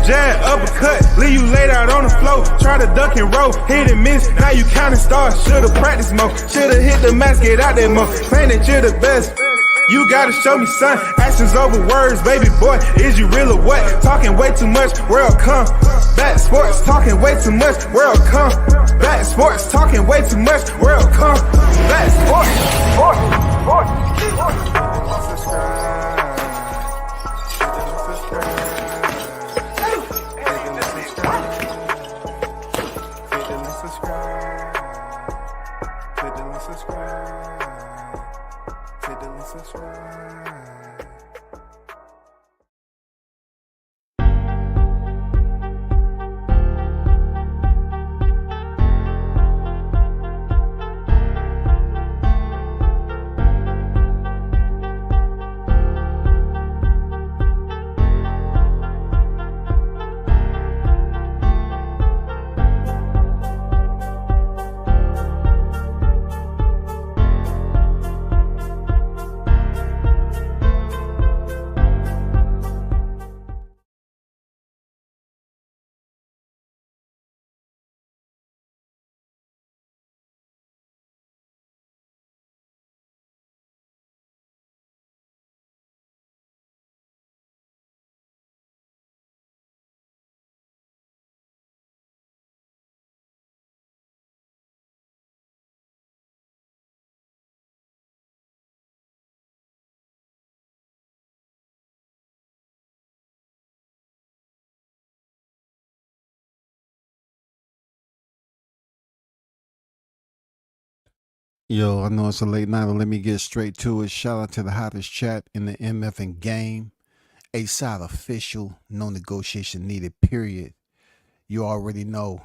jab, uppercut, leave you laid out on the floor. Try to duck and roll, hit and miss, now you counting stars. Should've practiced more, should've hit the mask, get out there more. Claim that you're the best. You gotta show me, son. Actions over words, baby boy. Is you real or what? Talking way too much, world come. Back sports, talking way too much, world come. Back sports, talking way too much, world come. Back sports, Yo, I know it's a late night, but let me get straight to it. Shout out to the hottest chat in the MF and game. A-side official, no negotiation needed, period. You already know.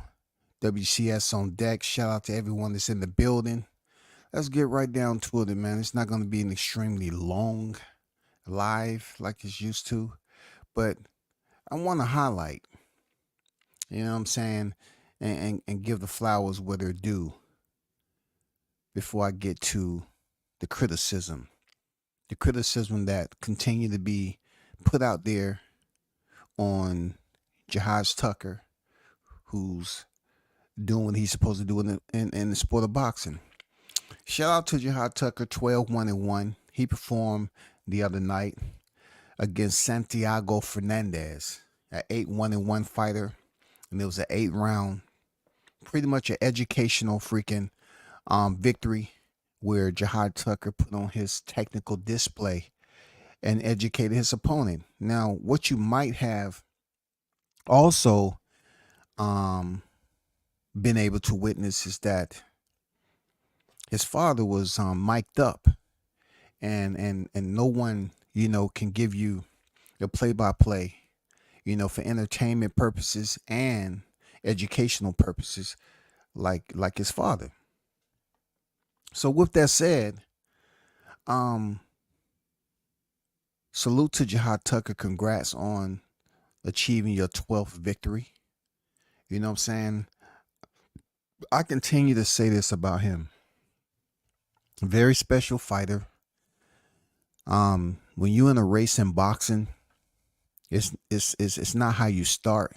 WCS on deck. Shout out to everyone that's in the building. Let's get right down to it, man. It's not going to be an extremely long live like it's used to, but I want to highlight, you know what I'm saying, and give the flowers where they're due before I get to the criticism that continue to be put out there on Jahi Tucker, who's doing what he's supposed to do in the sport of boxing. Shout out to Jahi Tucker, 12-1-1. He performed the other night against Santiago Fernandez, an 8-1-1 fighter, and it was an 8-round, pretty much an educational freaking victory where Jahi Tucker put on his technical display and educated his opponent. Now, what you might have also been able to witness is that his father was mic'd up, and no one, you know, can give you the play-by-play, you know, for entertainment purposes and educational purposes like his father. So with that said, salute to Jahi Tucker. Congrats on achieving your 12th victory. You know what I'm saying? I continue to say this about him. Very special fighter. When you're in a race in boxing, it's not how you start.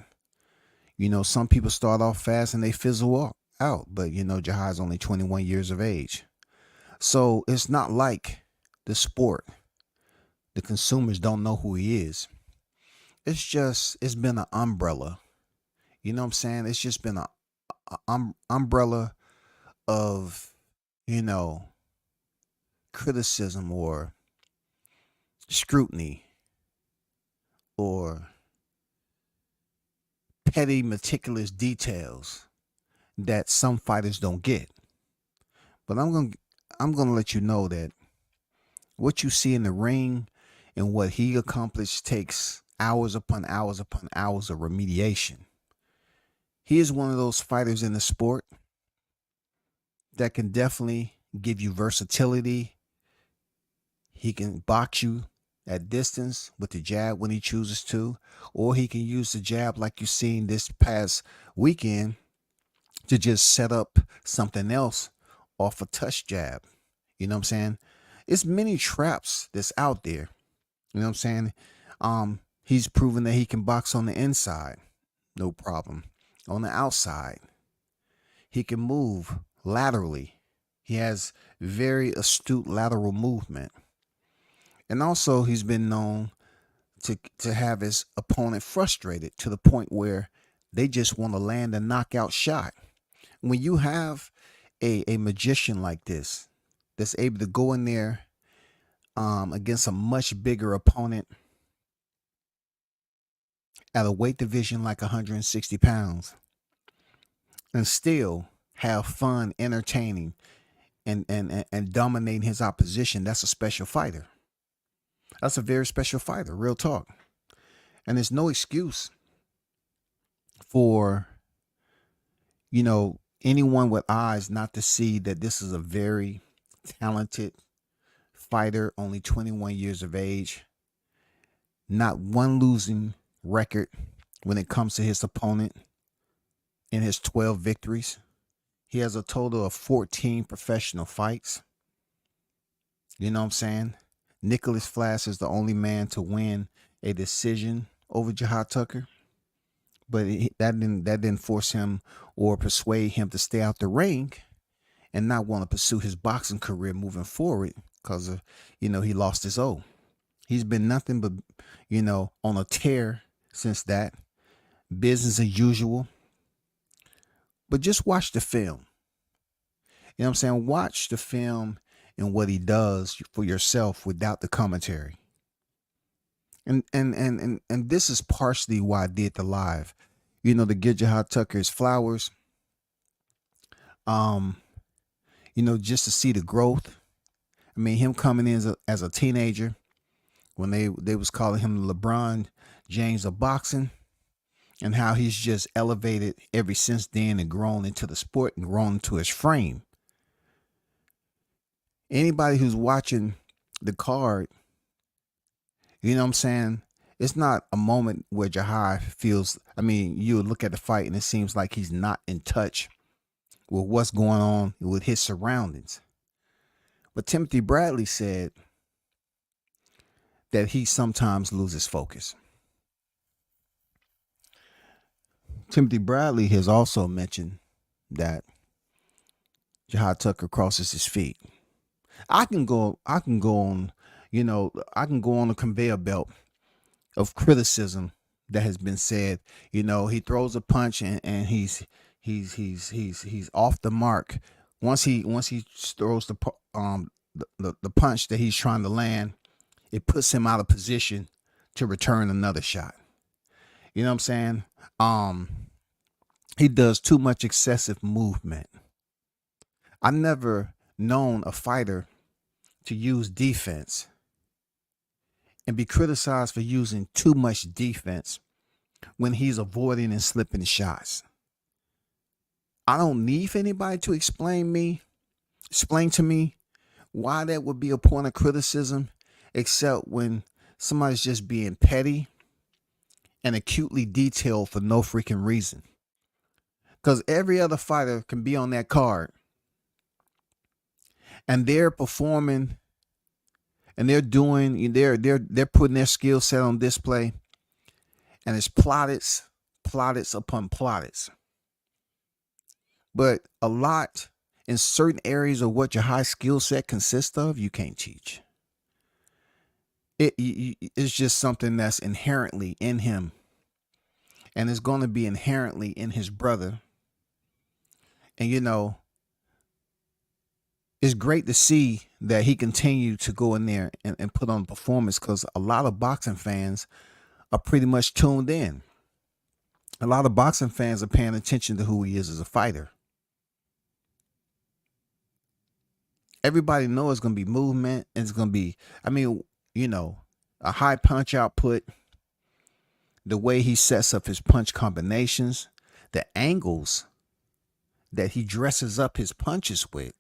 You know, some people start off fast and they fizzle out, but you know, Jahi's only 21 years of age. So it's not like the sport. The consumers don't know who he is. It's been an umbrella. You know what I'm saying? It's just been a umbrella of, you know, criticism or scrutiny or petty, meticulous details that some fighters don't get. But I'm gonna let you know that what you see in the ring and what he accomplished takes hours upon hours upon hours of remediation. He is one of those fighters in the sport that can definitely give you versatility. He can box you at distance with the jab when he chooses to, or he can use the jab like you've seen this past weekend to just set up something else off a touch jab. You know what I'm saying? It's many traps that's out there. You know what I'm saying? He's proven that he can box on the inside, no problem. On the outside, he can move laterally. He has very astute lateral movement. And also, he's been known to have his opponent frustrated to the point where they just want to land a knockout shot. When you have a magician like this that's able to go in there against a much bigger opponent at a weight division like 160 pounds and still have fun entertaining and dominating his opposition, that's a special fighter. That's a very special fighter, real talk. And there's no excuse for, anyone with eyes not to see that this is a very talented fighter, only 21 years of age, not one losing record when it comes to his opponent in his 12 victories. He has a total of 14 professional fights. You know what I'm saying? Nicholas Flass is the only man to win a decision over Jahi Tucker. But that didn't force him or persuade him to stay out the ring and not want to pursue his boxing career moving forward because of, he lost his O. He's been nothing but, on a tear since that. Business as usual. But just watch the film. You know what I'm saying? Watch the film and what he does for yourself without the commentary. And this is partially why I did the live. To give Jahi Tucker his flowers. Just to see the growth. I mean, him coming in as a teenager when they was calling him the LeBron James of boxing, and how he's just elevated ever since then and grown into the sport and grown into his frame. Anybody who's watching the card, you know what I'm saying? It's not a moment where Jahi feels, you would look at the fight and it seems like he's not in touch with what's going on with his surroundings. But Timothy Bradley said that he sometimes loses focus. Timothy Bradley has also mentioned that Jahi Tucker crosses his feet. I can go on a conveyor belt of criticism that has been said. He throws a punch and he's off the mark. Once he throws the punch that he's trying to land, it puts him out of position to return another shot. You know what I'm saying? He does too much excessive movement. I've never known a fighter to use defense and be criticized for using too much defense when he's avoiding and slipping shots. I don't need for anybody to explain to me why that would be a point of criticism, except when somebody's just being petty and acutely detailed for no freaking reason. Because every other fighter can be on that card and they're performing and they're putting their skill set on display, and it's plaudits upon plaudits. But a lot in certain areas of what your high skill set consists of, you can't teach. It's just something that's inherently in him, and it's going to be inherently in his brother. And it's great to see that he continued to go in there and put on performance, because a lot of boxing fans are pretty much tuned in. A lot of boxing fans are paying attention to who he is as a fighter. Everybody knows it's going to be movement, and it's going to be, a high punch output, the way he sets up his punch combinations, the angles that he dresses up his punches with.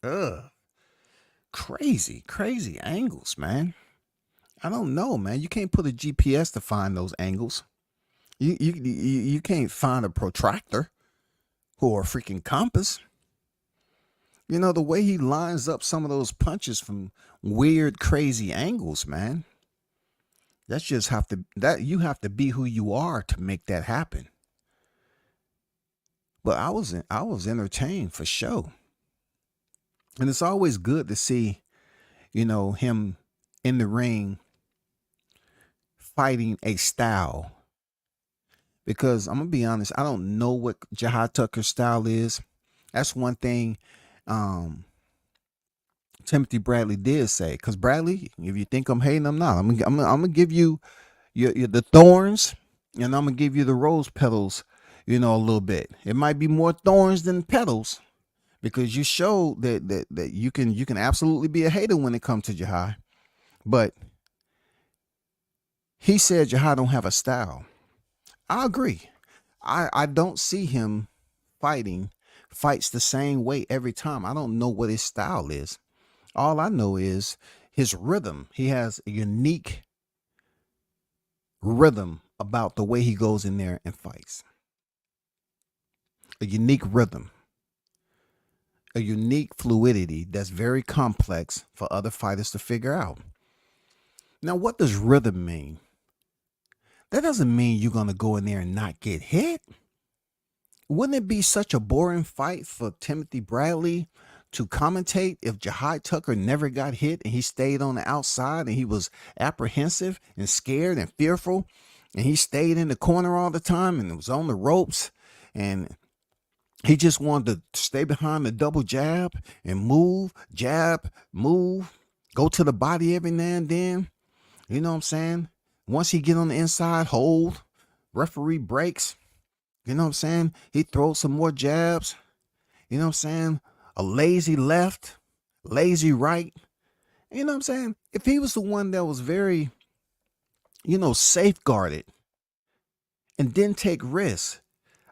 Crazy angles, man. I don't know, man. You can't put a GPS to find those angles. You can't find a protractor or a freaking compass. The way he lines up some of those punches from weird, crazy angles, man. That's just you have to be who you are to make that happen. But I was entertained for sure. And it's always good to see, him in the ring fighting a style. Because I'm gonna be honest, I don't know what Jahi Tucker's style is. That's one thing Timothy Bradley did say. Because Bradley, if you think I'm hating, I'm not. I'm gonna give you the thorns, and I'm gonna give you the rose petals. A little bit. It might be more thorns than petals, because you showed that you can absolutely be a hater when it comes to Jahi. But he said Jahi don't have a style. I agree. I don't see him fights the same way every time. I don't know what his style is. All I know is his rhythm. He has a unique rhythm about the way he goes in there and fights. A unique rhythm. A unique fluidity that's very complex for other fighters to figure out. Now, what does rhythm mean? That doesn't mean you're going to go in there and not get hit. Wouldn't it be such a boring fight for Timothy Bradley to commentate if Jahi Tucker never got hit and he stayed on the outside and he was apprehensive and scared and fearful and he stayed in the corner all the time and was on the ropes and he just wanted to stay behind the double jab and move, jab, move, go to the body every now and then. You know what I'm saying? Once he get on the inside, hold, referee breaks. You know what I'm saying? He throws some more jabs. You know what I'm saying? A lazy left, lazy right. You know what I'm saying? If he was the one that was very, safeguarded and didn't take risks,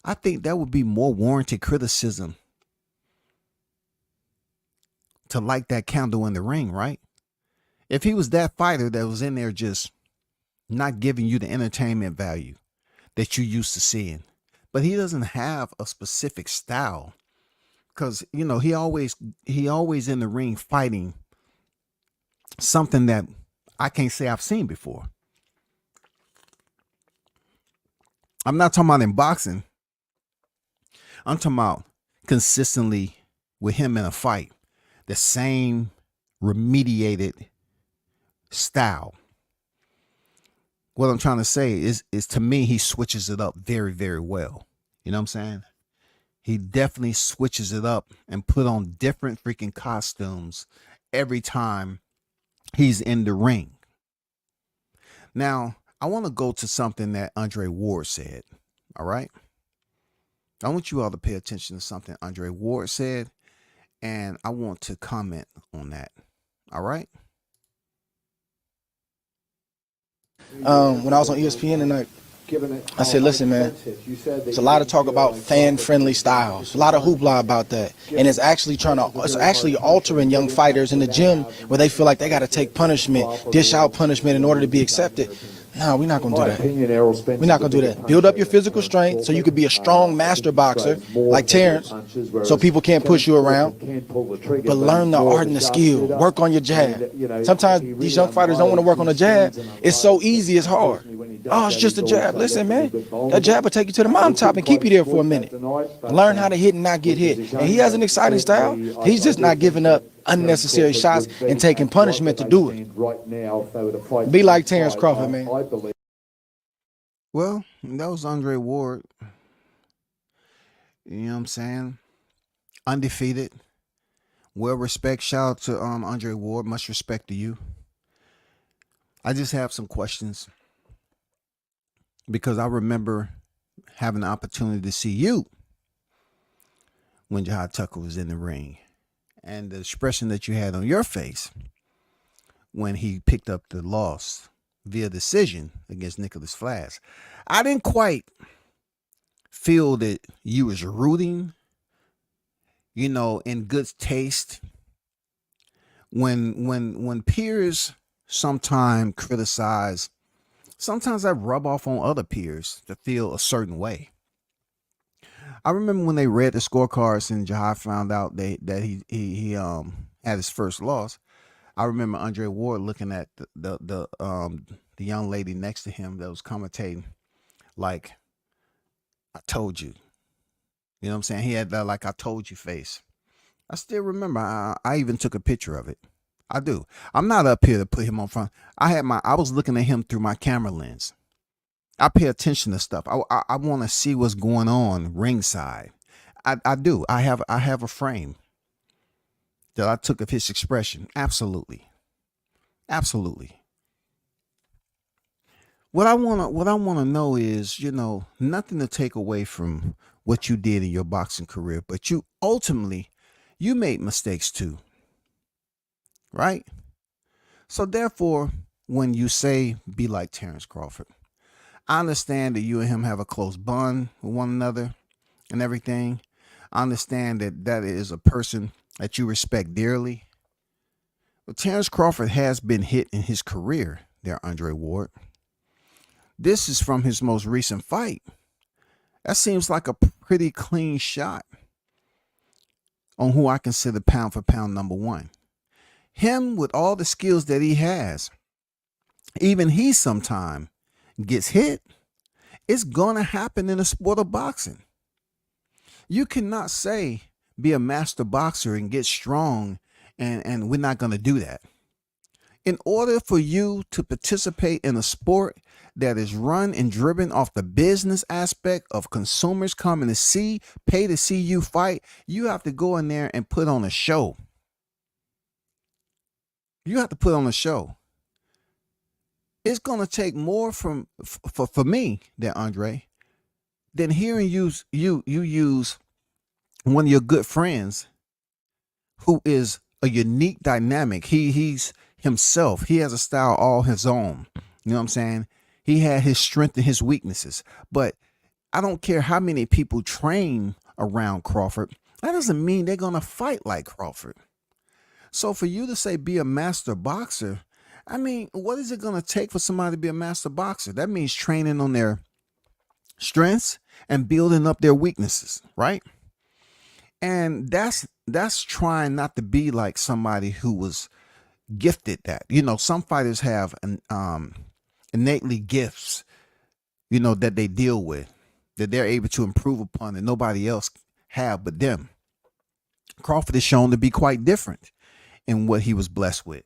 I think that would be more warranted criticism to light that candle in the ring, right? If he was that fighter that was in there just not giving you the entertainment value that you used to seeing, but he doesn't have a specific style because he always in the ring fighting something that I can't say I've seen before. I'm not talking about in boxing. I'm talking about consistently with him in a fight, the same remediated style. What I'm trying to say is to me, he switches it up very, very well. You know what I'm saying? He definitely switches it up and put on different freaking costumes every time he's in the ring. Now, I want to go to something that Andre Ward said. All right. I want you all to pay attention to something Andre Ward said, and I want to comment on that. All right. When I was on ESPN tonight, I said, listen, man, there's a lot of talk about fan-friendly styles, a lot of hoopla about that, and it's actually altering young fighters in the gym where they feel like they got to take punishment, dish out punishment in order to be accepted. No, we're not going to do that. We're not going to do that. Build up your physical strength so you could be a strong master boxer like Terrence, so people can't push you around. But learn the art and the skill. Work on your jab. Sometimes these young fighters don't want to work on the jab. It's so easy, it's hard. Oh, it's just a jab. Listen, man, that jab will take you to the mountaintop and keep you there for a minute. Learn how to hit and not get hit. And he has an exciting style. He's just not giving up unnecessary shots and taking punishment to do it. Be like Terrence Crawford, man. Well, that was Andre Ward. You know what I'm saying? Undefeated. Well respect. Shout out to Andre Ward. Much respect to you. I just have some questions because I remember having the opportunity to see you when Jahi Tucker was in the ring. And the expression that you had on your face when he picked up the loss via decision against Nicholas Flash. I didn't quite feel that you was rooting, in good taste. When peers sometimes criticize, sometimes I rub off on other peers to feel a certain way. I remember when they read the scorecards and Jahi found out that he had his first loss. I remember Andre Ward looking at the the young lady next to him that was commentating, like, I told you. You know what I'm saying? He had that like I told you face. I still remember. I even took a picture of it. I do. I'm not up here to put him on front. I was looking at him through my camera lens. I pay attention to stuff. I want to see what's going on ringside. I do. I have a frame that I took of his expression. Absolutely. Absolutely. What I wanna know is, nothing to take away from what you did in your boxing career, but you ultimately you made mistakes too. Right? So therefore, when you say be like Terrence Crawford, I understand that you and him have a close bond with one another and everything. I understand that that is a person that you respect dearly. But Terrence Crawford has been hit in his career there, Andre Ward. This is from his most recent fight. That seems like a pretty clean shot on who I consider pound for pound number one. Him with all the skills that he has, even he sometime gets hit. It's going to happen in the sport of boxing. You cannot say be a master boxer and get strong and we're not going to do that. In order for you to participate in a sport that is run and driven off the business aspect of consumers coming to pay to see you fight, you have to go in there and put on a show. You have to put on a show. It's going to take more for me, there, Andre, than hearing you use one of your good friends who is a unique dynamic. He's himself. He has a style all his own. You know what I'm saying? He had his strength and his weaknesses. But I don't care how many people train around Crawford. That doesn't mean they're going to fight like Crawford. So for you to say be a master boxer, I mean, what is it going to take for somebody to be a master boxer? That means training on their strengths and building up their weaknesses, right? And that's trying not to be like somebody who was gifted that. Some fighters have innately gifts, that they deal with, that they're able to improve upon that nobody else have but them. Crawford is shown to be quite different in what he was blessed with.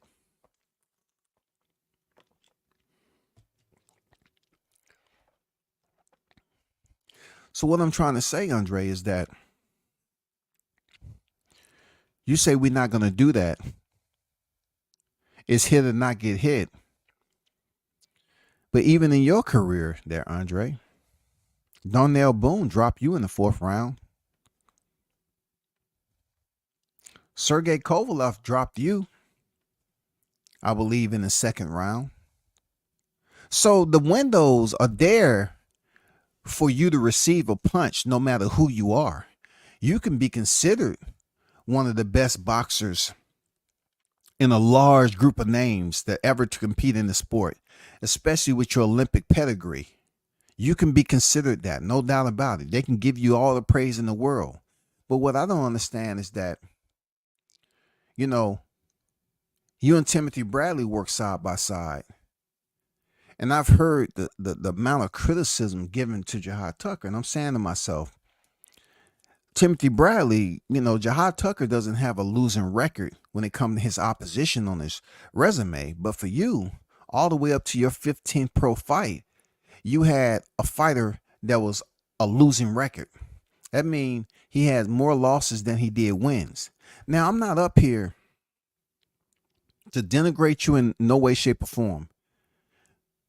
So what I'm trying to say, Andre, is that you say we're not going to do that. It's hit or not get hit. But even in your career there, Andre, Donnell Boone dropped you in the 4th round. Sergey Kovalev dropped you, I believe, in the 2nd round. So the windows are there for you to receive a punch no matter who you are. You can be considered one of the best boxers in a large group of names that ever to compete in the sport, especially with your Olympic pedigree. You can be considered that, no doubt about it. They can give you all the praise in the world. But what I don't understand is that, you and Timothy Bradley work side by side. And I've heard the amount of criticism given to Jahi Tucker. And I'm saying to myself, Timothy Bradley, Jahi Tucker doesn't have a losing record when it comes to his opposition on his resume. But for you, all the way up to your 15th pro fight, you had a fighter that was a losing record. That means he had more losses than he did wins. Now, I'm not up here to denigrate you in no way, shape, or form.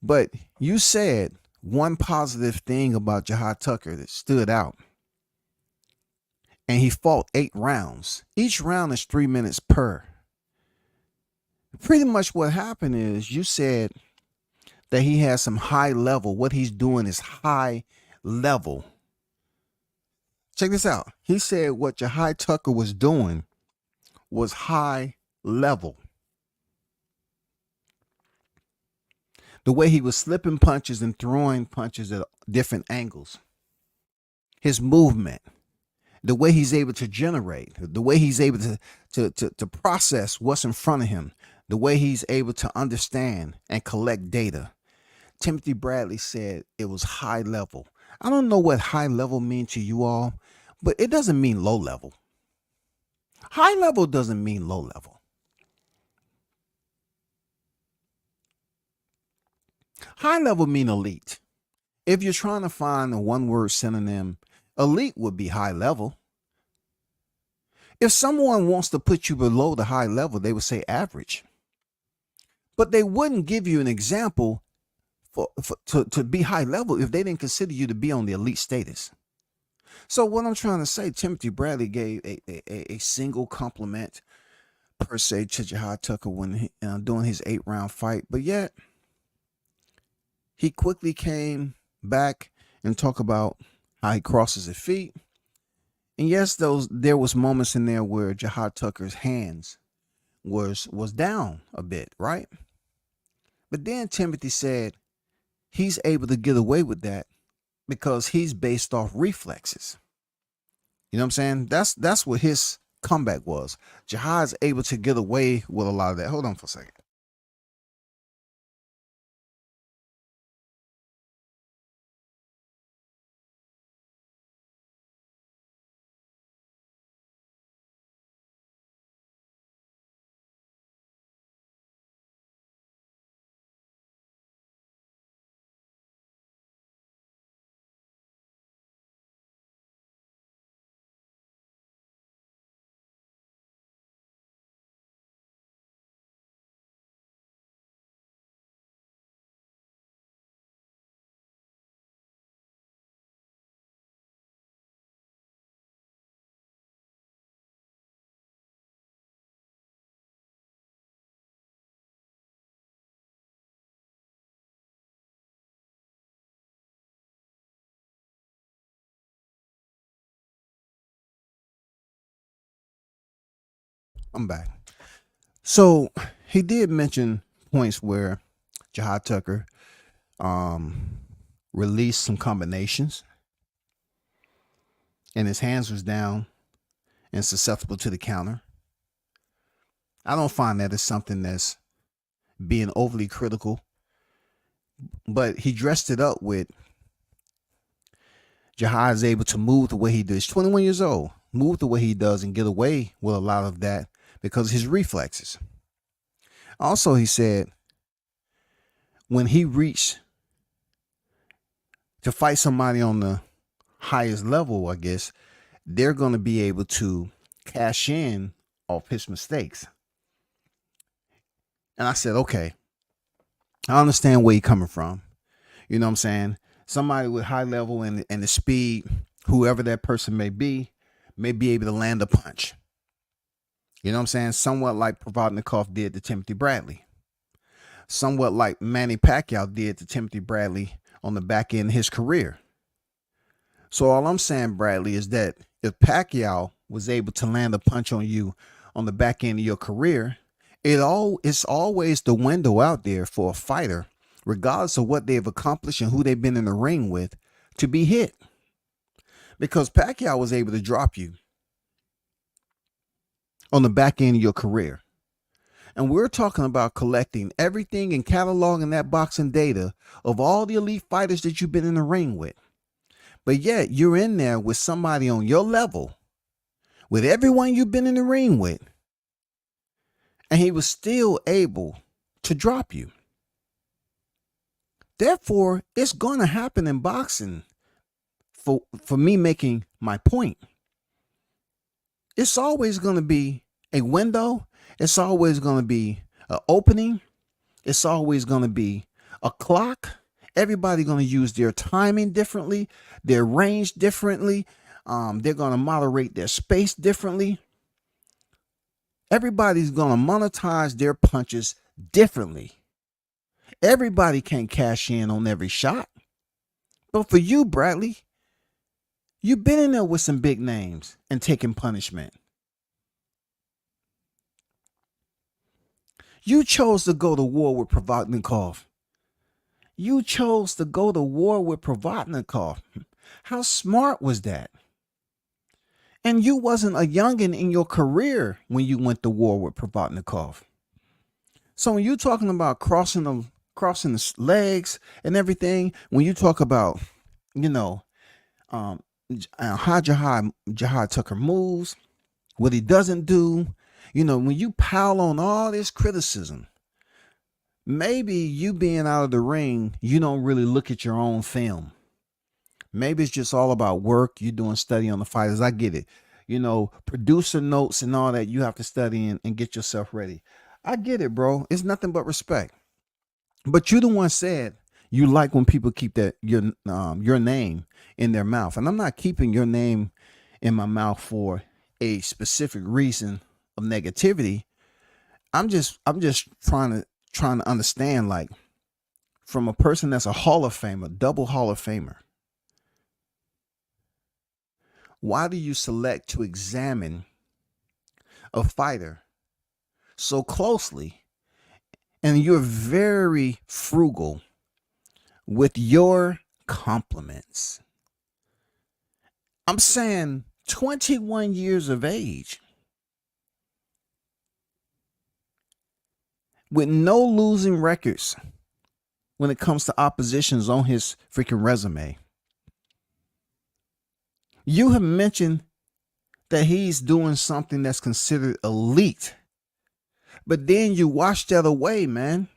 But you said one positive thing about Jahi Tucker that stood out. And he fought 8 rounds. Each round is 3 minutes per. Pretty much what happened is you said that he has some high level. What he's doing is high level. Check this out. He said what Jahi Tucker was doing was high level. The way he was slipping punches and throwing punches at different angles. His movement. The way he's able to generate. The way he's able to process what's in front of him. The way he's able to understand and collect data. Timothy Bradley said it was high level. I don't know what high level means to you all, but it doesn't mean low level. High level doesn't mean low level. High level mean elite. If you're trying to find a one word synonym, elite would be high level. If someone wants to put you below the high level, they would say average. But they wouldn't give you an example to be high level if they didn't consider you to be on the elite status. So what I'm trying to say, Timothy Bradley gave a single compliment per se to Jahi Tucker when doing his 8-round fight, but yet he quickly came back and talked about how he crosses his feet. And yes, there was moments in there where Jahi Tucker's hands was down a bit, right? But then Timothy said he's able to get away with that because he's based off reflexes. You know what I'm saying? That's what his comeback was. Jahi's able to get away with a lot of that. Hold on for a second. I'm back. So he did mention points where Jahi Tucker released some combinations and his hands was down and susceptible to the counter. I don't find that as something that's being overly critical, but he dressed it up with Jahi is able to move the way he does. 21 years old, move the way he does and get away with a lot of that because of his reflexes. Also, he said when he reached to fight somebody on the highest level, I guess, they're going to be able to cash in off his mistakes. And I said, okay, I understand where you're coming from. You know what I'm saying? Somebody with high level and the speed, whoever that person may be able to land a punch. You know what I'm saying? Somewhat like Provodnikov did to Timothy Bradley. Somewhat like Manny Pacquiao did to Timothy Bradley on the back end of his career. So all I'm saying, Bradley, is that if Pacquiao was able to land a punch on you on the back end of your career, it's always the window out there for a fighter, regardless of what they've accomplished and who they've been in the ring with, to be hit. Because Pacquiao was able to drop you on the back end of your career. And we're talking about collecting everything and cataloging that boxing data of all the elite fighters that you've been in the ring with. But yet you're in there with somebody on your level, with everyone you've been in the ring with, and he was still able to drop you. Therefore, it's going to happen in boxing for me making my point. It's always going to be a window. It's always going to be an opening. It's always going to be a clock. Everybody's going to use their timing differently, their range differently. They're going to moderate their space differently. Everybody's going to monetize their punches differently. Everybody can't cash in on every shot. But for you, Bradley, you've been in there with some big names and taking punishment. You chose to go to war with Provodnikov. You chose to go to war with Provodnikov. How smart was that? And you wasn't a youngin' in your career when you went to war with Provodnikov. So when you're talking about crossing crossing the legs and everything. When you talk about, you know, um, how Jahi Tucker moves, what he doesn't do, when you pile on all this criticism, maybe you being out of the ring, you don't really look at your own film. Maybe it's just all about work. You're doing study on the fighters. I get it. Producer notes and all that. You have to study and get yourself ready. I get it, bro. It's nothing but respect. But you the one said you like when people keep that your name in their mouth, and I'm not keeping your name in my mouth for a specific reason of negativity. I'm just trying to understand, like, from a person that's a Hall of Famer, double Hall of Famer. Why do you select to examine a fighter so closely, and you're very frugal with your compliments? I'm saying 21 years of age with no losing records when it comes to oppositions on his freaking resume. You have mentioned that he's doing something that's considered elite, but then you wash that away, man,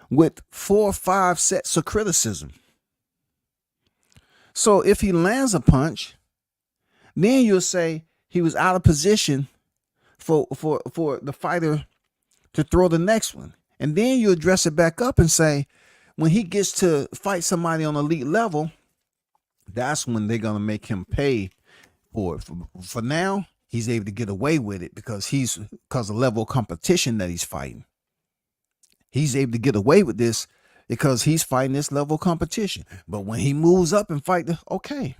with 4 or 5 sets of criticism. So if he lands a punch, then you'll say he was out of position for the fighter to throw the next one. And then you address it back up and say, when he gets to fight somebody on elite level, that's when they're going to make him pay for it. For now, he's able to get away with it because of the level of competition that he's fighting. He's able to get away with this because he's fighting this level of competition. But when he moves up and fight, okay,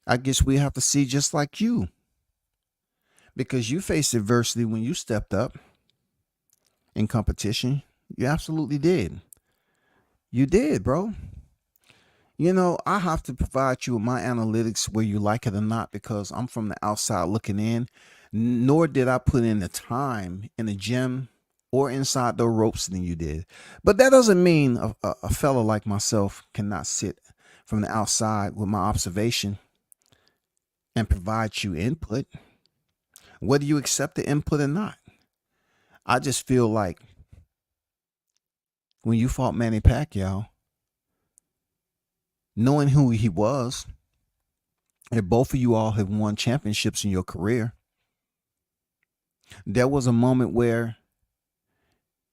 I guess we have to see just like you, because you faced adversity when you stepped up in competition. You absolutely did. You did, bro. I have to provide you with my analytics whether you like it or not, because I'm from the outside looking in. Nor did I put in the time in the gym or inside the ropes than you did. But that doesn't mean a fella like myself cannot sit from the outside with my observation and provide you input, whether you accept the input or not. I just feel like when you fought Manny Pacquiao, knowing who he was, and both of you all have won championships in your career, there was a moment where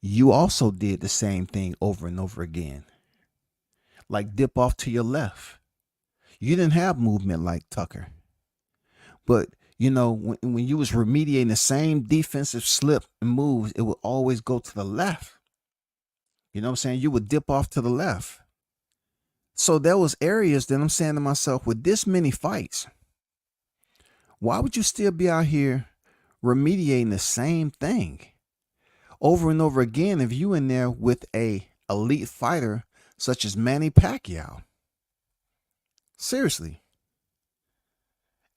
you also did the same thing over and over again. Like dip off to your left. You didn't have movement like Tucker. But, when you was remediating the same defensive slip and moves, it would always go to the left. You know what I'm saying? You would dip off to the left. So there was areas that I'm saying to myself, with this many fights, why would you still be out here remediating the same thing over and over again if you in there with a elite fighter such as Manny Pacquiao? Seriously.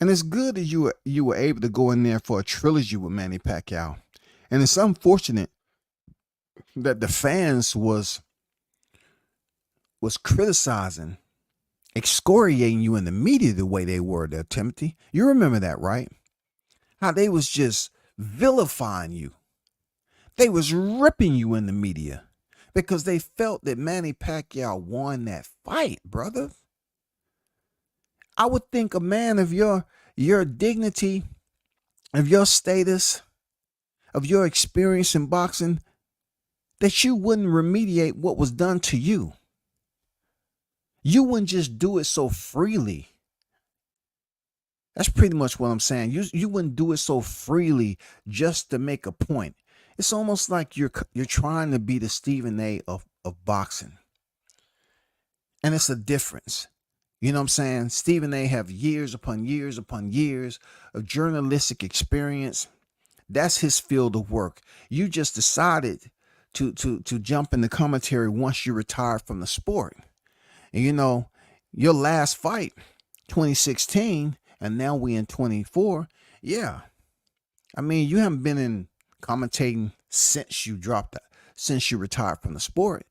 And it's good that you were able to go in there for a trilogy with Manny Pacquiao. And it's unfortunate that the fans was criticizing, excoriating you in the media the way they were there, Timothy. You remember that, right? How they was just vilifying you. They was ripping you in the media because they felt that Manny Pacquiao won that fight, brother. I would think a man of your dignity, of your status, of your experience in boxing, that you wouldn't remediate what was done to you. You wouldn't just do it so freely. That's pretty much what I'm saying. You wouldn't do it so freely just to make a point. It's almost like you're trying to be the Stephen A. of boxing. And it's a difference. You know what I'm saying? Stephen A. have years upon years upon years of journalistic experience. That's his field of work. You just decided to jump in the commentary once you retired from the sport. And your last fight, 2016, and now we in 24. Yeah. I mean, you haven't been in commentating since you since you retired from the sport.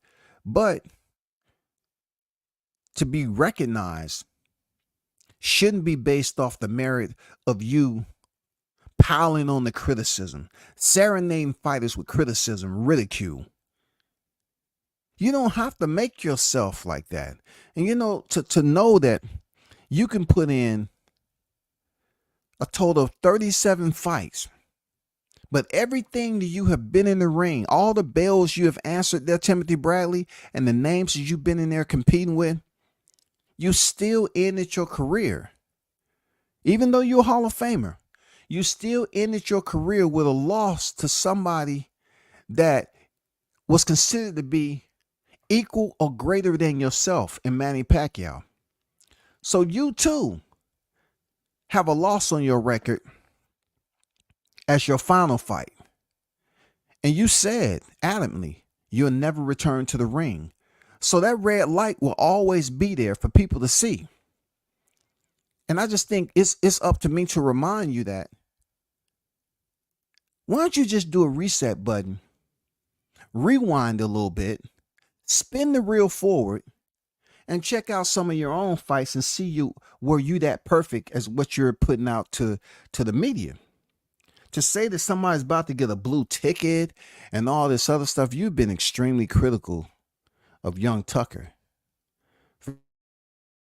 But to be recognized shouldn't be based off the merit of you piling on the criticism, serenading fighters with criticism, ridicule. You don't have to make yourself like that. And to know that you can put in a total of 37 fights, but everything that you have been in the ring, all the bells you have answered there, Timothy Bradley, and the names that you've been in there competing with, you still ended your career. Even though you're a Hall of Famer, you still ended your career with a loss to somebody that was considered to be equal or greater than yourself in Manny Pacquiao. So you too have a loss on your record as your final fight. And you said adamantly you'll never return to the ring. So that red light will always be there for people to see. And I just think it's up to me to remind you that, why don't you just do a reset button, rewind a little bit, spin the reel forward, and check out some of your own fights and see were you that perfect as what you're putting out to the media. To say that somebody's about to get a blue ticket and all this other stuff, you've been extremely critical of young Tucker.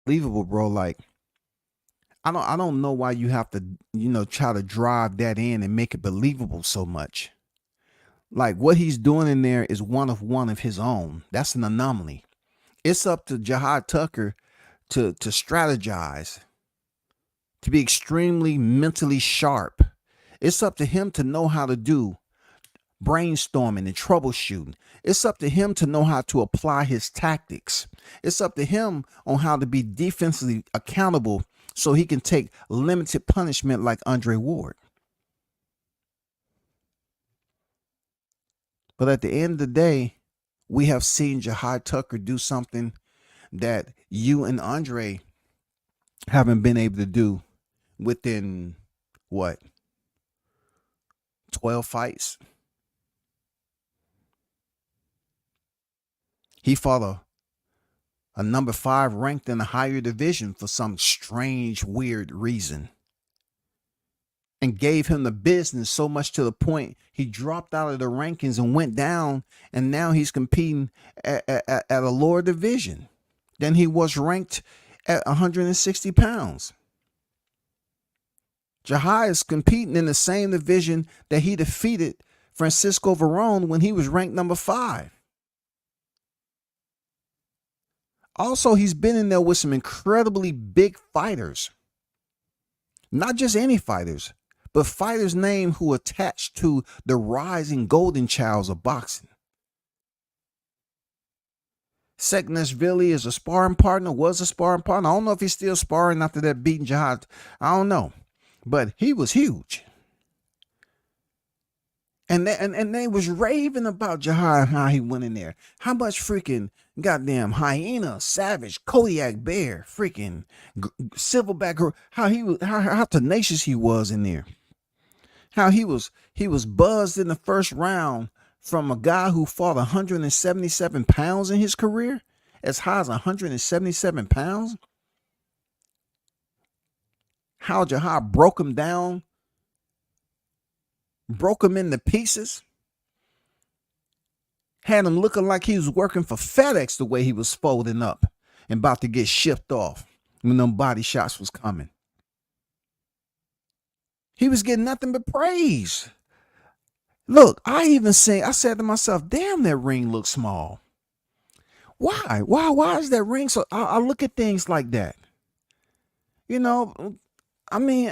Unbelievable, bro. Like, I don't know why you have to, try to drive that in and make it believable so much. Like, what he's doing in there is one of his own. That's an anomaly. It's up to Jahi Tucker to strategize, to be extremely mentally sharp. It's up to him to know how to do brainstorming and troubleshooting. It's up to him to know how to apply his tactics. It's up to him on how to be defensively accountable so he can take limited punishment like Andre Ward. But at the end of the day, we have seen Jahi Tucker do something that you and Andre haven't been able to do within, 12 fights? He fought a number 5 ranked in a higher division for some strange, weird reason, and gave him the business so much to the point he dropped out of the rankings and went down, and now he's competing at a lower division than he was ranked at 160 pounds. Jahi is competing in the same division that he defeated Francisco Varone when he was ranked number 5. Also, he's been in there with some incredibly big fighters. Not just any fighters, but fighters named who attached to the rising golden childs of boxing. Seknashvili is a sparring partner, was a sparring partner. I don't know if he's still sparring after that beating Jahi. I don't know. But he was huge. And they was raving about Jahi, how he went in there. How much freaking goddamn hyena, savage, Kodiak bear, freaking silverback, how tenacious he was in there. How he was buzzed in the first round from a guy who fought 177 pounds in his career, as high as 177 pounds. How Jahi broke him down, broke him into pieces, had him looking like he was working for FedEx the way he was folding up and about to get shipped off when them body shots was coming. He was getting nothing but praise. Look, I said to myself, damn, that ring looks small. Why? Why is that ring so? I look at things like that. I mean,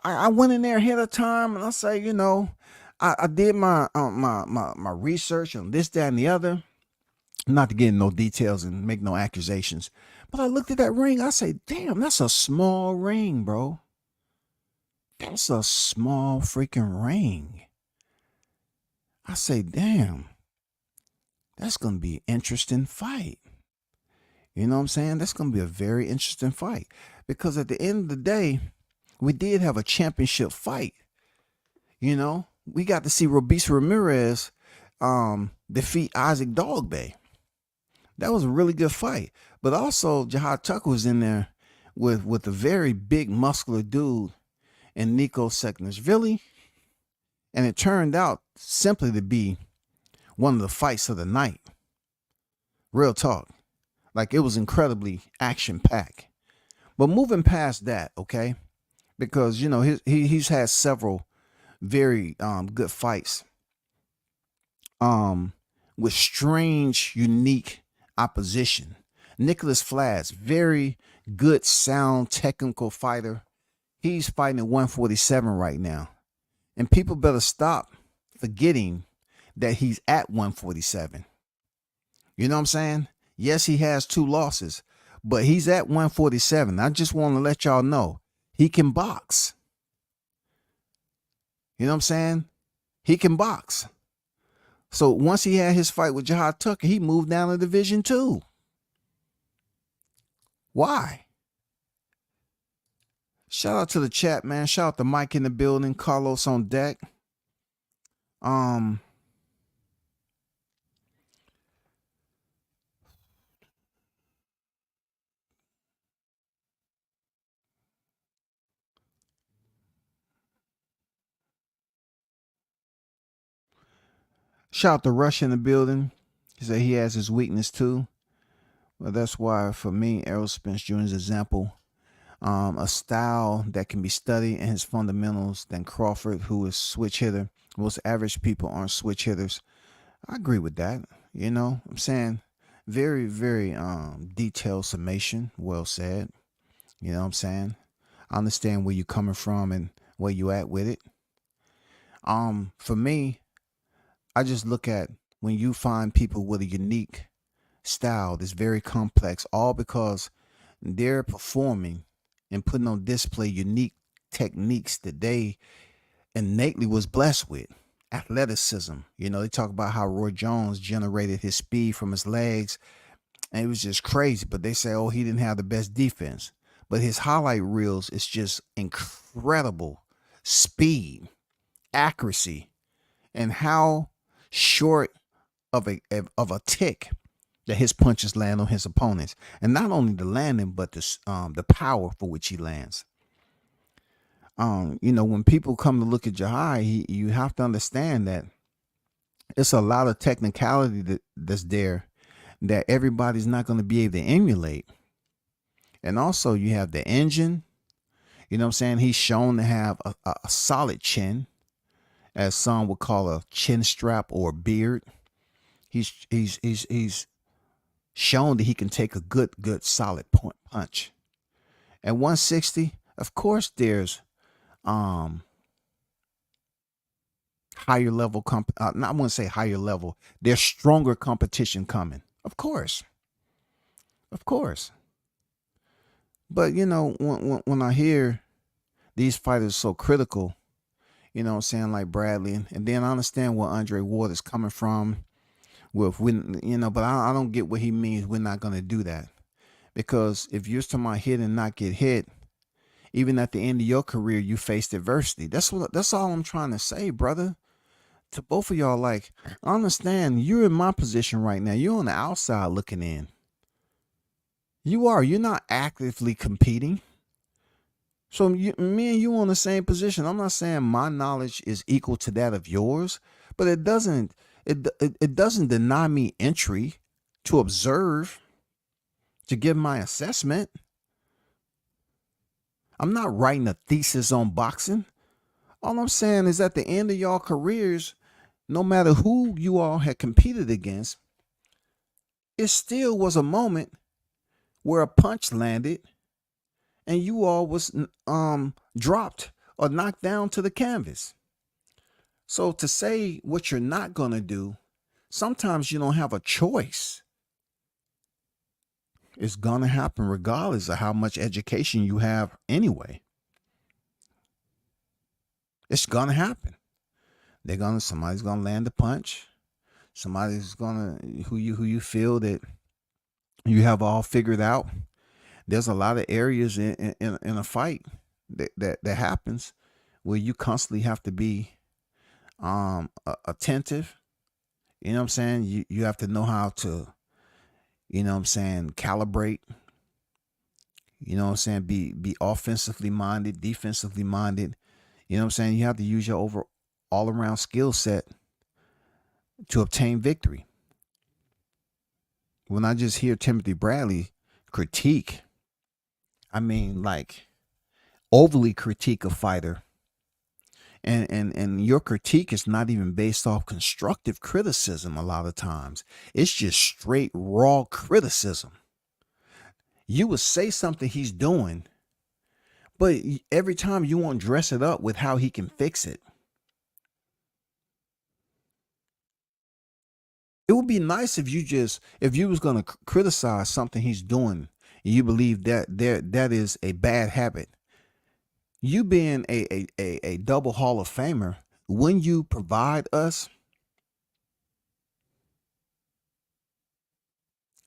I went in there ahead of time, and I say, I did my research on this, that, and the other. Not to get in no details and make no accusations, but I looked at that ring. I say, damn, that's a small ring, bro. That's a small freaking ring. I say, damn, that's going to be an interesting fight. You know what I'm saying? That's going to be a very interesting fight, because at the end of the day, we did have a championship fight, we got to see Robeisy Ramirez defeat Isaac Dogboe. That was a really good fight. But also Jahi Tucker was in there with a very big muscular dude and Nico Seknishvili. And it turned out simply to be one of the fights of the night. Real talk. Like, it was incredibly action-packed. But moving past that, okay? Because, you know, he's had several very good fights with strange, unique opposition. Nicholas Flats, very good, sound, technical fighter. He's fighting at 147 right now. And people better stop forgetting that he's at 147. You know what I'm saying? Yes, he has 2 losses, but he's at 147. I just want to let y'all know he can box. You know what I'm saying? He can box. So once he had his fight with Jahi Tucker, he moved down to Division 2. Why? Shout out to the chat, man. Shout out to Mike in the building, Carlos on deck. Shout out to Rush in the building. He said he has his weakness too. Well, that's why for me, Errol Spence Jr.'s example, a style that can be studied in his fundamentals than Crawford, who is switch hitter. Most average people aren't switch hitters. I agree with that. You know, I'm saying very, very detailed summation. Well said. You know what I'm saying? I understand where you're coming from and where you at with it. For me, I just look at when you find people with a unique style that's very complex, all because they're performing and putting on display unique techniques that they innately was blessed with. Athleticism. You know, they talk about how Roy Jones generated his speed from his legs, and it was just crazy. But they say, oh, he didn't have the best defense. But his highlight reels is just incredible speed, accuracy, and how short of a tick that his punches land on his opponents, and not only the landing, but the power for which he lands. You know, when people come to look at Jahi, you have to understand that it's a lot of technicality that's there that everybody's not going to be able to emulate. And also, you have the engine. You know what I'm saying? He's shown to have a solid chin, as some would call a chin strap or a beard. He's shown that he can take a good solid punch. At 160, of course, there's higher level I want to say higher level. There's stronger competition coming. Of course. But you know, when I hear these fighters so critical, you know what I'm saying, like Bradley, and then I understand where Andre Ward is coming from with when, you know, but I don't get what he means we're not going to do that. Because if you're talking about hit and not get hit, even at the end of your career, you faced adversity. That's all I'm trying to say, brother. To both of y'all, like, I understand you're in my position right now. You're on the outside looking in. You're not actively competing. So me and you on the same position. I'm not saying my knowledge is equal to that of yours, but it doesn't deny me entry to observe, to give my assessment. I'm not writing a thesis on boxing. All I'm saying is at the end of y'all careers, no matter who you all had competed against, it still was a moment where a punch landed and you all was dropped or knocked down to the canvas. So to say what you're not going to do, sometimes you don't have a choice. It's going to happen regardless of how much education you have anyway. It's going to happen. Somebody's going to land a punch. Somebody's going to, who you feel that you have all figured out. There's a lot of areas in a fight that happens where you constantly have to be attentive. You know what I'm saying? You have to know how to, you know what I'm saying, calibrate. You know what I'm saying? Be offensively minded, defensively minded. You know what I'm saying? You have to use your all around skill set to obtain victory. When I just hear Timothy Bradley critique, I mean like overly critique a fighter. And your critique is not even based off constructive criticism a lot of times. It's just straight raw criticism. You would say something he's doing, but every time you want to dress it up with how he can fix it. It would be nice if you was going to criticize something he's doing and you believe that that is a bad habit. You being a double Hall of Famer, when you provide us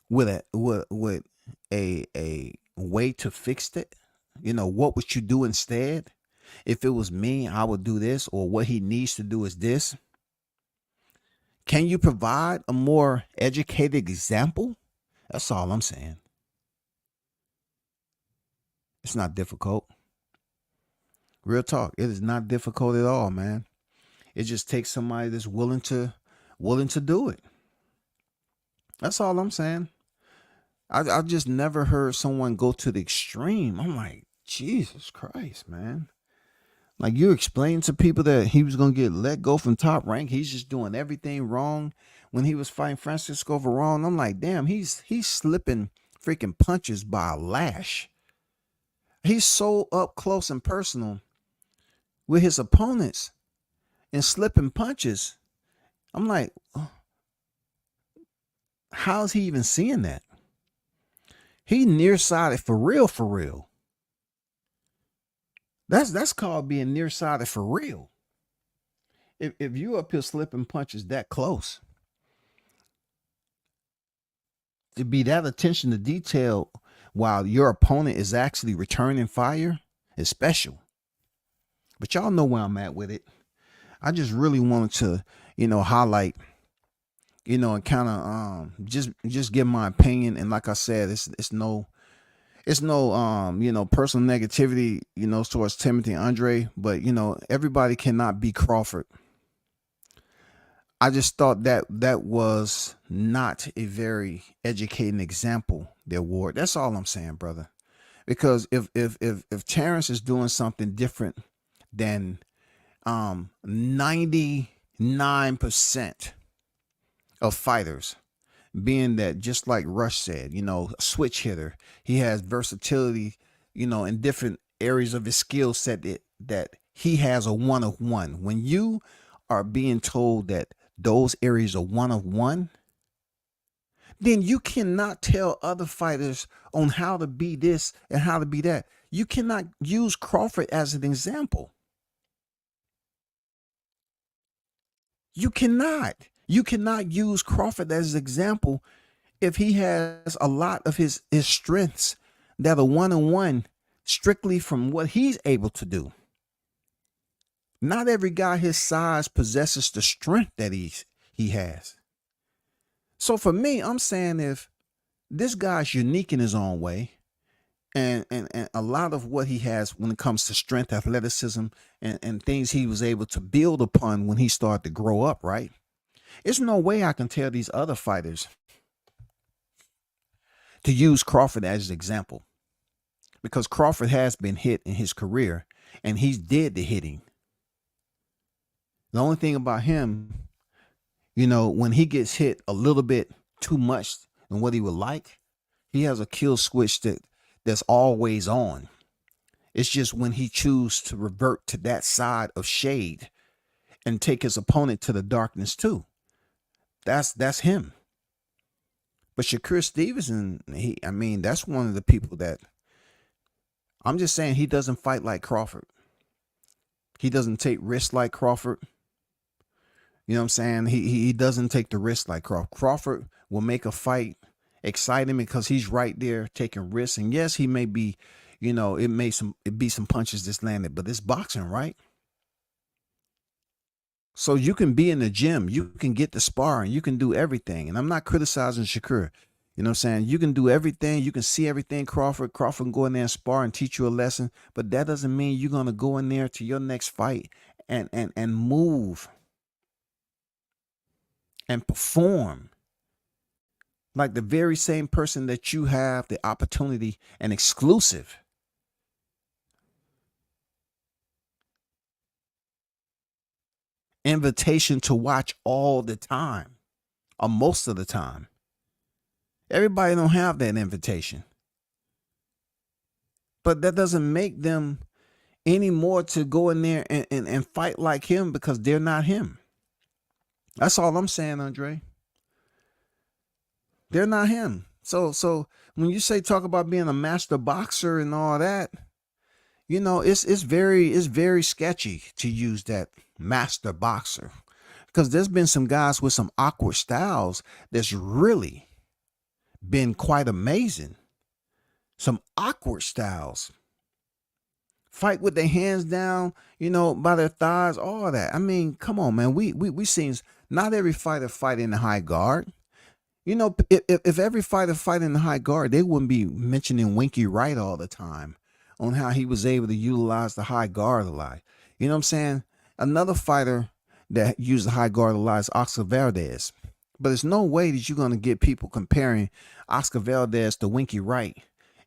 with a way to fix it, what would you do instead? If it was me, I would do this, or what he needs to do is this. Can you provide a more educated example? That's all I'm saying. It's not difficult. Real talk. It is not difficult at all, man. It just takes somebody that's willing to do it. That's all I'm saying. I've just never heard someone go to the extreme. I'm like, Jesus Christ, man. Like, you explained to people that he was going to get let go from Top Rank. He's just doing everything wrong when he was fighting Francisco Varane. I'm like, damn, he's slipping freaking punches by a lash. He's so up close and personal with his opponents and slipping punches. I'm like, how's he even seeing that? He nearsighted for real, for real. That's called being nearsighted for real. If you up here slipping punches that close, to be that attention to detail while your opponent is actually returning fire is special. But y'all know where I'm at with it. I just really wanted to, highlight, and kind of just give my opinion. And like I said, it's no personal negativity, towards Timothy and Andre, but everybody cannot be Crawford. I just thought that was not a very educating example, the award. That's all I'm saying, brother. Because if Terrence is doing something different than 99% of fighters, being that, just like Rush said, a switch hitter, he has versatility, in different areas of his skill set that he has a one of one. When you are being told that those areas are one of one, then you cannot tell other fighters on how to be this and how to be that. You cannot use Crawford as an example. You cannot use Crawford as an example if he has a lot of his strengths that are one-on-one strictly from what he's able to do. Not every guy his size possesses the strength that he has. So for me, I'm saying, if this guy's unique in his own way, and a lot of what he has when it comes to strength, athleticism, and things he was able to build upon when he started to grow up, right? There's no way I can tell these other fighters to use Crawford as an example, because Crawford has been hit in his career and he's did the hitting. The only thing about him, when he gets hit a little bit too much than what he would like, he has a kill switch that's always on. It's just when he chooses to revert to that side of shade and take his opponent to the darkness too. That's him. But Shakur Stevenson, that's one of the people that, I'm just saying, he doesn't fight like Crawford. He doesn't take risks like Crawford. You know what I'm saying? He doesn't take the risk like Crawford. Crawford will make a fight exciting because he's right there taking risks. And yes, he may be, it be some punches that's landed, but it's boxing, right? So you can be in the gym, you can get the sparring, you can do everything. And I'm not criticizing Shakur. You know what I'm saying? You can do everything, you can see everything, Crawford. Crawford can go in there and spar and teach you a lesson, but that doesn't mean you're gonna go in there to your next fight and move and perform like the very same person that you have the opportunity and exclusive invitation to watch all the time or most of the time. Everybody don't have that invitation. But that doesn't make them any more to go in there and fight like him because they're not him. That's all I'm saying, Andre. They're not him. So when you say talk about being a master boxer and all that, you know, it's very sketchy to use that master boxer, because there's been some guys with some awkward styles that's really been quite amazing. Some awkward styles. Fight with their hands down, you know, by their thighs, all that. I mean, come on, man. We seen not every fighter fight in the high guard. You know, if every fighter fight in the high guard, they wouldn't be mentioning Winky Wright all the time on how he was able to utilize the high guard a lot. You know what I'm saying? Another fighter that used the high guard a lot is Oscar Valdez. But there's no way that you're going to get people comparing Oscar Valdez to Winky Wright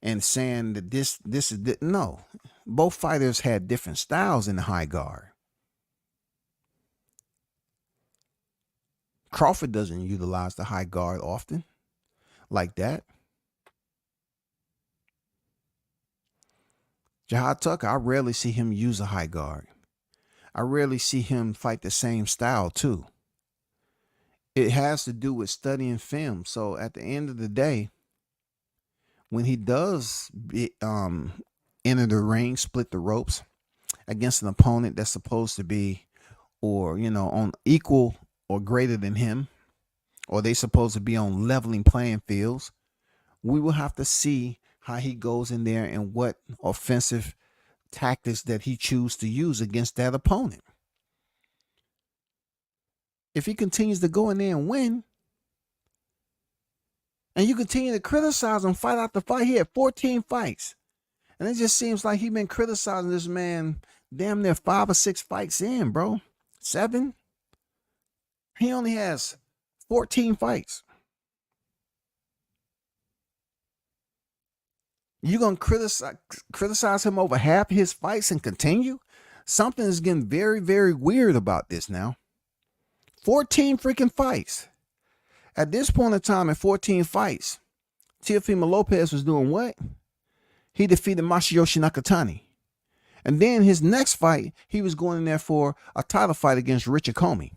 and saying that this is this. No. Both fighters had different styles in the high guard. Crawford doesn't utilize the high guard often like that. Jahi Tucker, I rarely see him use a high guard. I rarely see him fight the same style too. It has to do with studying film. So at the end of the day, when he does enter the ring, split the ropes against an opponent that's supposed to be, or, you know, on equal or greater than him, or they supposed to be on leveling playing fields, we will have to see how he goes in there and what offensive tactics that he chooses to use against that opponent. If he continues to go in there and win, and you continue to criticize him fight after fight, he had 14 fights. And it just seems like he's been criticizing this man damn near 5 or 6 fights in, bro. 7? He only has 14 fights. You gonna criticize him over half his fights and continue? Something is getting very, very weird about this now. 14 freaking fights. At this point in time, in 14 fights, Teofimo Lopez was doing what? He defeated Masayoshi Nakatani. And then his next fight, he was going in there for a title fight against Richard Comey.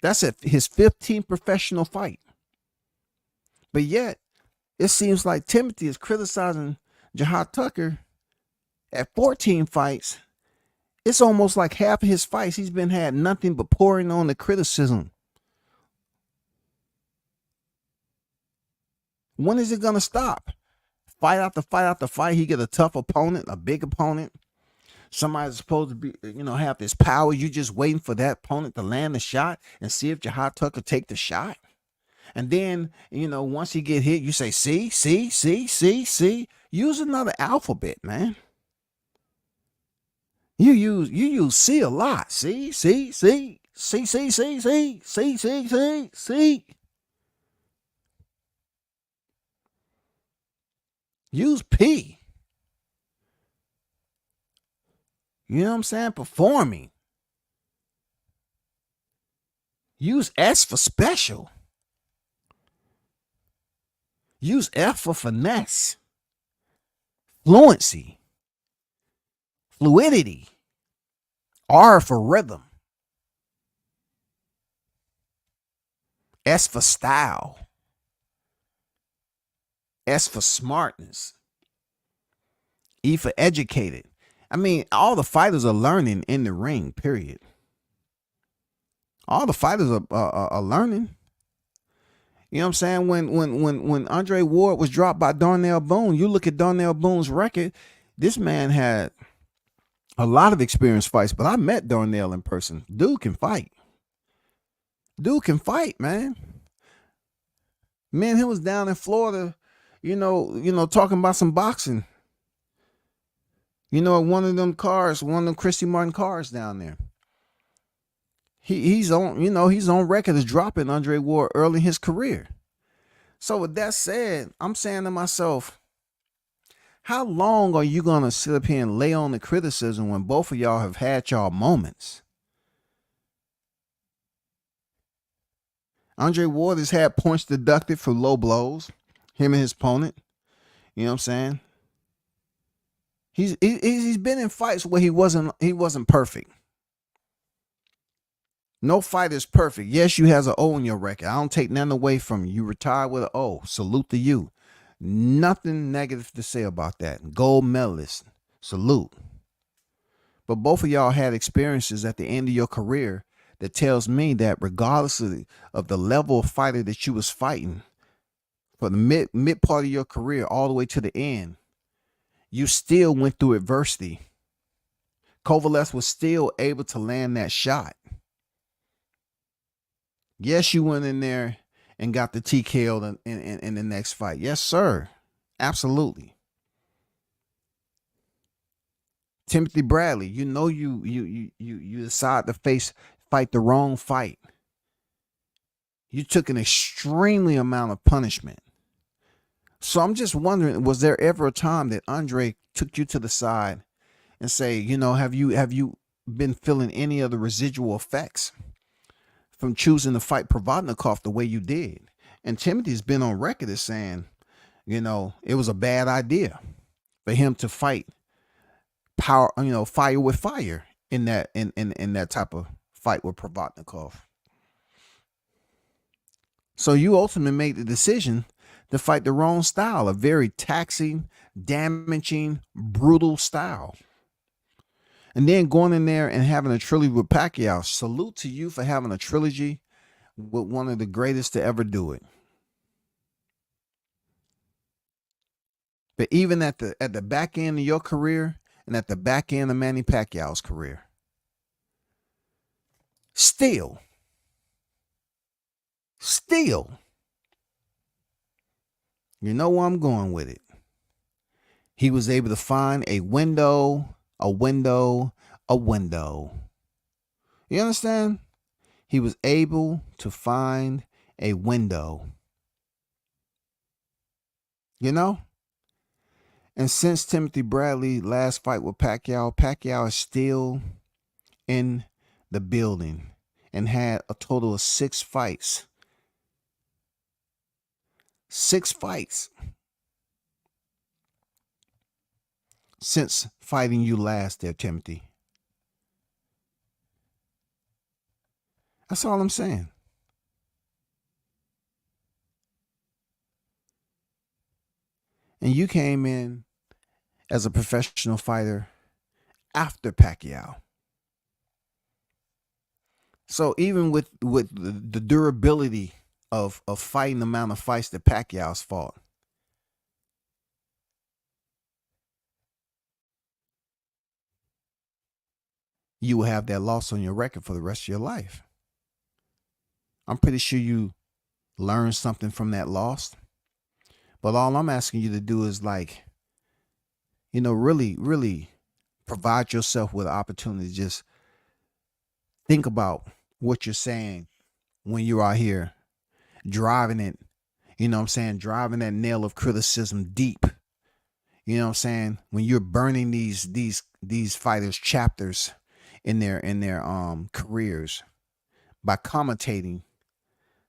That's his 15th professional fight. But yet, it seems like Timothy is criticizing Jahi Tucker at 14 fights. It's almost like half of his fights, he's been had nothing but pouring on the criticism. When is it going to stop? Fight after fight after fight, he get a tough opponent, a big opponent. Somebody's supposed to be, you know, have this power. You just waiting for that opponent to land the shot and see if Jahi Tucker take the shot. And then, you know, once he get hit, you say, see. Use another alphabet, man. You use C a lot. See. Use P. You know what I'm saying? Performing. Use S for special. Use F for finesse. Fluency. Fluidity. R for rhythm. S for style. S for smartness. E for educated. I mean, all the fighters are learning in the ring, period. All the fighters are learning. You know what I'm saying? When Andre Ward was dropped by Darnell Boone, you look at Darnell Boone's record, this man had A lot of experienced fights, but I met Darnell in person. Dude can fight. Dude can fight, man. Man, he was down in Florida, talking about some boxing. One of them cars, one of them Christy Martin cars down there. He's on record as dropping Andre Ward early in his career. So with that said, I'm saying to myself, how long are you gonna sit up here and lay on the criticism when both of y'all have had y'all moments? Andre Ward has had points deducted for low blows, him and his opponent. You know what I'm saying? He's been in fights where he wasn't perfect. No fight is perfect. Yes, you has an O in your record. I don't take nothing away from you. You retired with an O. Salute to you. Nothing negative to say about that. Gold medalist. Salute. But both of y'all had experiences at the end of your career that tells me that regardless of the level of fighter that you was fighting, for the mid part of your career all the way to the end, you still went through adversity. Kovalev was still able to land that shot. Yes, you went in there and got the TKO in the next fight. Yes, sir. Absolutely. Timothy Bradley, you decide to fight the wrong fight. You took an extremely amount of punishment. So I'm just wondering, was there ever a time that Andre took you to the side and say, have you been feeling any of the residual effects from choosing to fight Provodnikov the way you did? And Timothy's been on record as saying, it was a bad idea for him to fight fire with fire in that type of fight with Provodnikov. So you ultimately made the decision to fight the wrong style, a very taxing, damaging, brutal style. And then going in there and having a trilogy with Pacquiao. Salute to you for having a trilogy with one of the greatest to ever do it. But even at the back end of your career and at the back end of Manny Pacquiao's career, still, you know where I'm going with it. He was able to find a window. You understand? He was able to find a window. And since Timothy Bradley's last fight with Pacquiao is still in the building and had a total of 6 fights. 6 fights since fighting you last there, Timothy. That's all I'm saying. And you came in as a professional fighter after Pacquiao. So even with the durability of fighting the amount of fights that Pacquiao's fought, you will have that loss on your record for the rest of your life. I'm pretty sure you learned something from that loss. But all I'm asking you to do is really, really provide yourself with an opportunity to just think about what you're saying when you're out here driving it, driving that nail of criticism deep. You know what I'm saying? When you're burning these fighters' chapters in their careers by commentating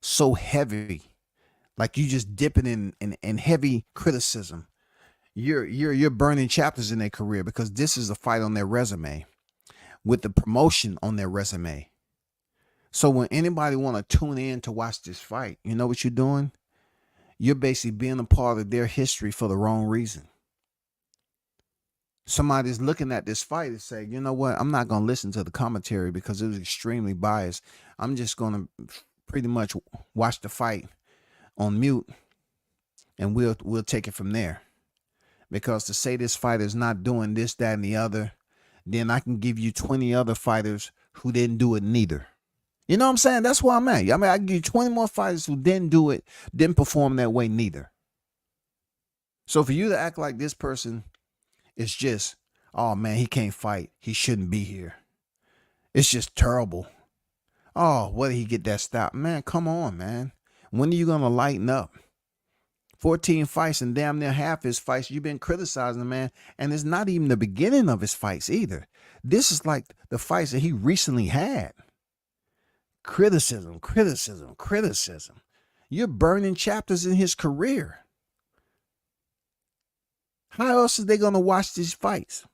so heavy, like you just dipping in heavy criticism. You're burning chapters in their career because this is a fight on their resume with the promotion on their resume. So when anybody want to tune in to watch this fight, you know what you're doing? You're basically being a part of their history for the wrong reason. Somebody's looking at this fight and say, you know what? I'm not going to listen to the commentary because it was extremely biased. I'm just going to pretty much watch the fight on mute and we'll take it from there. Because to say this fighter is not doing this, that, and the other, then I can give you 20 other fighters who didn't do it neither. You know what I'm saying? That's where I'm at. I mean, I can give you 20 more fighters who didn't do it, didn't perform that way neither. So for you to act like this person is just, oh man, he can't fight, he shouldn't be here, it's just terrible. Oh, where did he get that stop? Man, come on, man. When are you going to lighten up? 14 fights and damn near half his fights you've been criticizing the man, and it's not even the beginning of his fights either. This is like the fights that he recently had. Criticism, criticism, criticism. You're burning chapters in his career. How else are they going to watch these fights?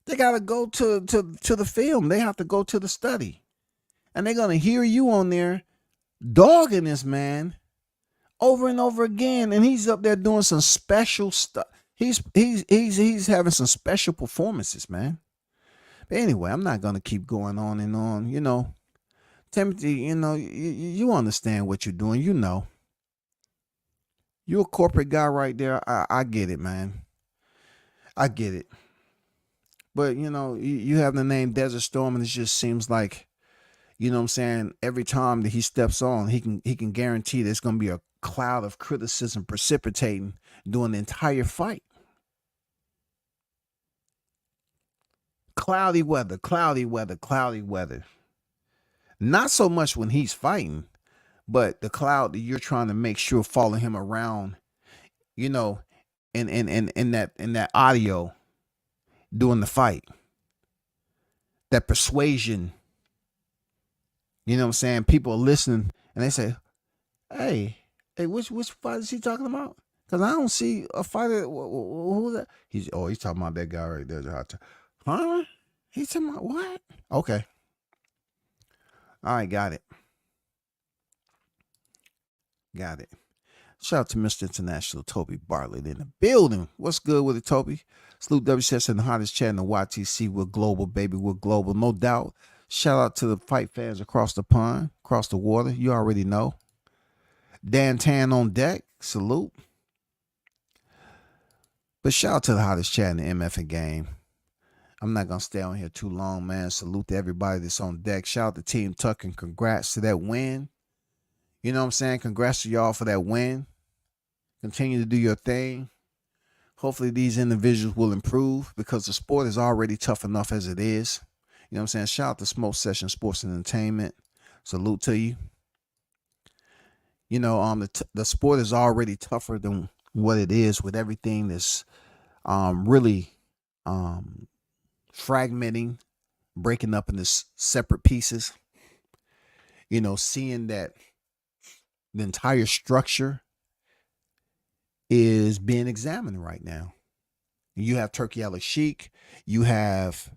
They got to go to the film. They have to go to the study. And they're going to hear you on there dogging this man over and over again. And he's up there doing some special stuff. He's having some special performances, man. But anyway, I'm not going to keep going on and on. You know, Timothy, you know, you understand what you're doing. You know, you're a corporate guy right there. I get it, man. I get it. But, you know, you have the name Desert Storm, and it just seems like, you know what I'm saying, every time that he steps on, he can guarantee there's going to be a cloud of criticism precipitating during the entire fight. Cloudy weather, cloudy weather, cloudy weather. Not so much when he's fighting, but the cloud that you're trying to make sure following him around, you know, in that audio during the fight. That persuasion. You know what I'm saying? People are listening and they say, hey, which fighter is he talking about? Because I don't see a fighter. Who's that? He's talking about that guy right there. Huh? He's talking about what? Okay. All right, got it. Got it. Shout out to Mr. International Toby Bartlett in the building. What's good with it, Toby? Salute WCS and the hottest chat in the YTC. We're global, baby. We're global, no doubt. Shout out to the fight fans across the pond, across the water. You already know. Dan Tan on deck. Salute. But shout out to the hottest chat in the MF and game. I'm not going to stay on here too long, man. Salute to everybody that's on deck. Shout out to Team Tuck and congrats to that win. You know what I'm saying? Congrats to y'all for that win. Continue to do your thing. Hopefully these individuals will improve because the sport is already tough enough as it is. You know what I'm saying? Shout out to Smoke Session Sports and Entertainment. Salute to you. You know, the sport is already tougher than what it is with everything that's really fragmenting, breaking up into separate pieces. You know, seeing that the entire structure is being examined right now. You have Turkey Al-Sheikh. You have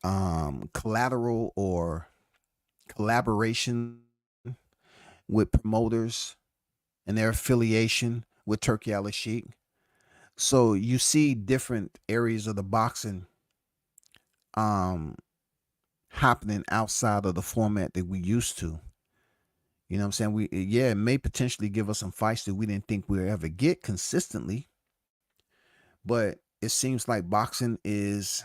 collateral or collaboration with promoters and their affiliation with Turkey Al-Sheikh. So you see different areas of the boxing happening outside of the format that we used to. You know what I'm saying? It may potentially give us some fights that we didn't think we'd ever get consistently. But it seems like boxing is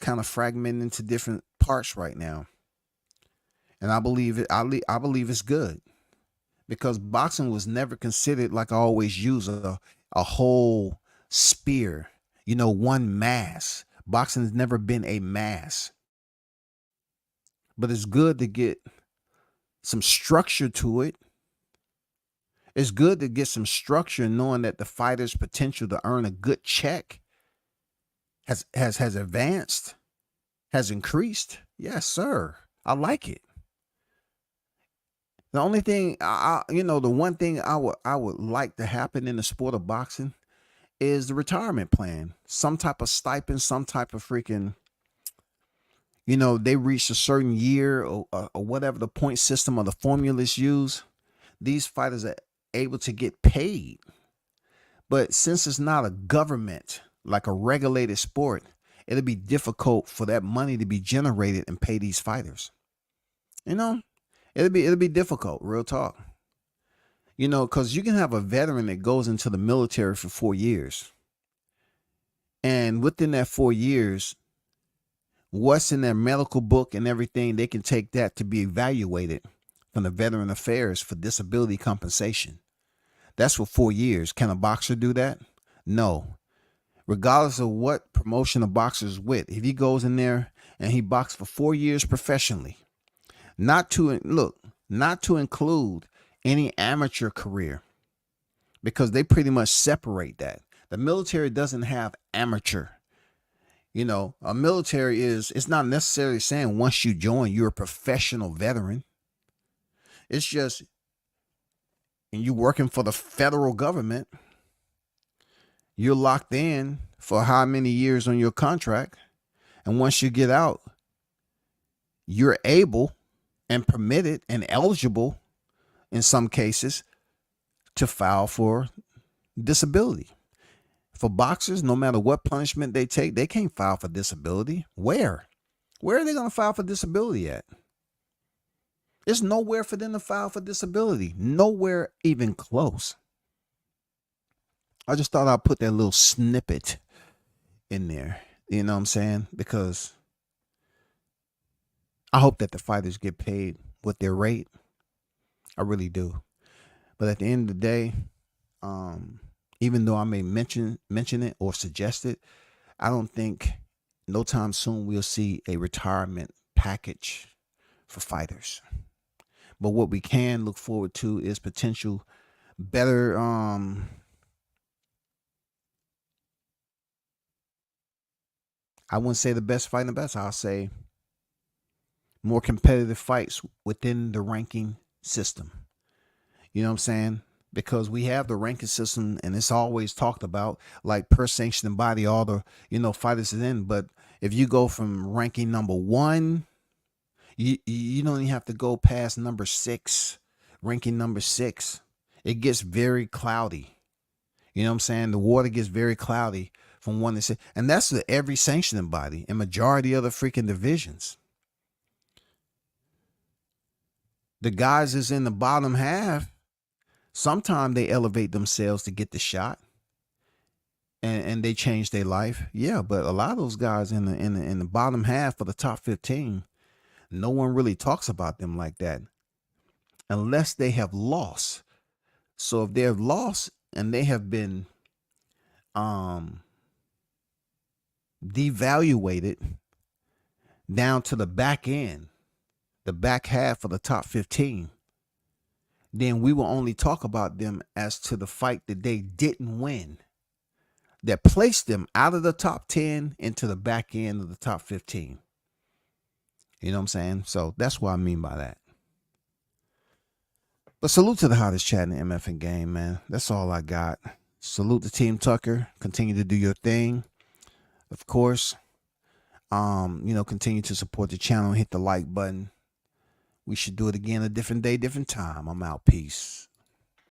kind of fragmented into different parts right now. And I believe I believe it's good. Because boxing was never considered, like I always use, a whole spear. You know, one mass. Boxing has never been a mass. But it's good to get some structure to it. It's good to get some structure knowing that the fighter's potential to earn a good check has advanced, has increased. Yes, sir. I like it. The only thing, the one thing I would like to happen in the sport of boxing is the retirement plan. Some type of stipend, some type of freaking, they reach a certain year or whatever the point system or the formulas use. These fighters are able to get paid. But since it's not a government, like a regulated sport, it'll be difficult for that money to be generated and pay these fighters. It'll be difficult, real talk. Because you can have a veteran that goes into the military for 4 years. And within that 4 years, what's in their medical book and everything, they can take that to be evaluated from the Veteran Affairs for disability compensation. That's for 4 years. Can a boxer do that? No. Regardless of what promotion a boxer is with, if he goes in there and he boxed for 4 years professionally, not to include any amateur career, because they pretty much separate that. The military doesn't have amateur. A military it's not necessarily saying once you join, you're a professional veteran. It's just, and you working for the federal government, you're locked in for how many years on your contract. And once you get out, you're able and permitted and eligible in some cases to file for disability. For boxers, no matter what punishment they take, they can't file for disability. Where are they going to file for disability at? There's nowhere for them to file for disability. Nowhere even close. I just thought I'd put that little snippet in there. You know what I'm saying? Because I hope that the fighters get paid with their rate. I really do. But at the end of the day, even though I may mention it or suggest it, I don't think no time soon we'll see a retirement package for fighters. But what we can look forward to is potential better I wouldn't say the best fighting the best. I'll say more competitive fights within the ranking system. You know what I'm saying? Because we have the ranking system and it's always talked about like per sanctioning body, all the, fighters is in. But if you go from ranking number 1, you don't even have to go past number 6, ranking number 6. It gets very cloudy. You know what I'm saying? The water gets very cloudy from 1 to 6. And that's with every sanctioning body and majority of the freaking divisions. The guys is in the bottom half, sometimes they elevate themselves to get the shot and they change their life. Yeah, but a lot of those guys in the bottom half of the top 15, no one really talks about them like that unless they have lost. So if they have lost and they have been devaluated down to the back end, the back half of the top 15, then we will only talk about them as to the fight that they didn't win, that placed them out of the top 10 into the back end of the top 15. You know what I'm saying? So that's what I mean by that. But salute to the hottest chat in the MFing game, man. That's all I got. Salute to Team Tucker. Continue to do your thing. Of course, continue to support the channel. Hit the like button. We should do it again a different day, different time. I'm out. Peace.